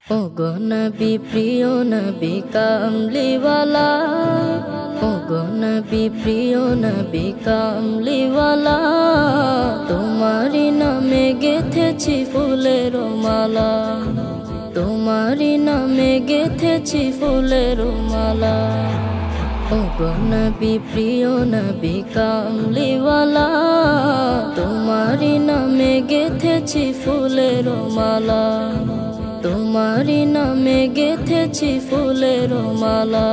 ওগো নবী প্রিয় নবী কামলিওয়ালা, ওগো নবী প্রিয় নবী কামলিওয়ালা, তোমারি নামে গেথেছি ফুলের মালা, তোমারি নামে গেথেছি ফুলের মালা। ওগো নবী প্রিয় নবী কামলিওয়ালা, তোমারি নামে গেথেছি ফুলের মালা, তোমারি নামে গেথেছি ফুলের মালা।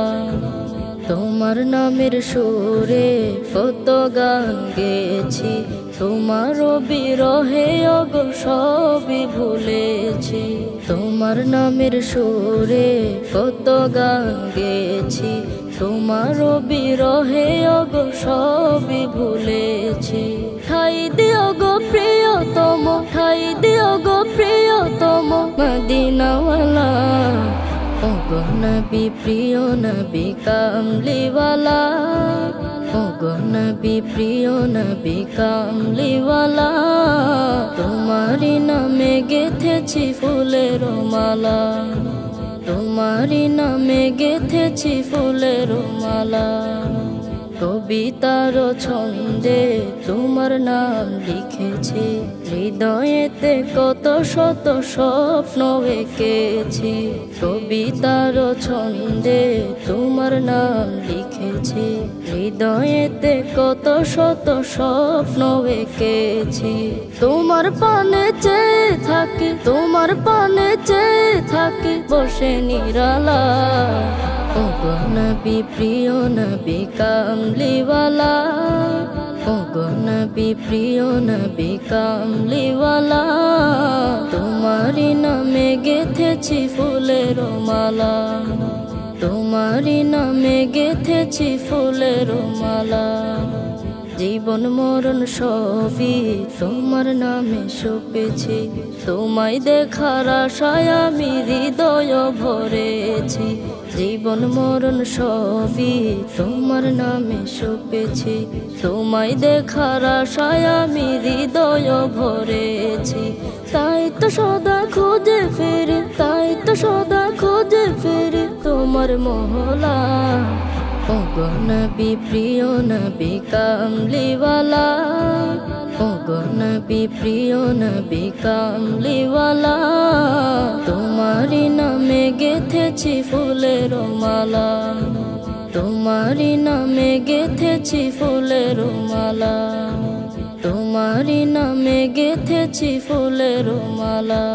তোমার নামের সুরে কত গান গেছি, তোমার বিরহে ওগো সবই ভুলেছি। তোমার নামের সুরে কত গান গেছি, তোমার বিরহে ওগো সবই ভুলেছি। ঠাই দিও গো প্রিয়তম, ঠাই দিও গো প্রিয়তম মদিনাওয়ালা, ওগো নবী প্রিয় নবী কামলিওয়ালা, ওগো নবী প্রিয় নবী কামলিওয়ালা, তোমারি নামে গেথেছি ফুলের মালা, তোমারি নামে গেথেছি ফুলের মালা। কবিতার ছন্দে তোমার নাম লিখেছি, হৃদয়েতে কত শত স্বপ্ন এঁকেছি। কবিতার ছন্দে তোমার নাম লিখেছি, হৃদয়েতে কত শত স্বপ্ন এঁকেছি। তোমার পানে চেয়ে থাকি, তোমার পানে চেয়ে থাকি বসে নিরালা, ওগো নবী প্রিয় নবী কামলিওয়ালা, ওগো নবী প্রিয় নবী কামলিওয়ালা, তোমারি নামে গেথেছি ফুলের মালা, তোমারি নামে গেথেছি ফুলের মালা। জীবন মরণ সবই তোমার নামে সপেছি, তোমায় দেখার আশায় আমি হৃদয় ভরেছি। জীবন মরণ সবই তোমার নামে সপেছি, তোমায় দেখার আশায় আমি হৃদয় ভরেছি। তাই তো সদা খুঁজে ফিরি, তাই তো সদা খুঁজে ফিরি তোমার মহলা, ওগো নবী প্রিয় নবী কামলিওয়ালা, ওগো নবী প্রিয় নবী কামলিওয়ালা, তোমারি নামে গেথেছি ফুলের মালা, তোমারি নামে গেথেছি ফুলের মালা, তোমারি নামে গেথেছি ফুলের মালা।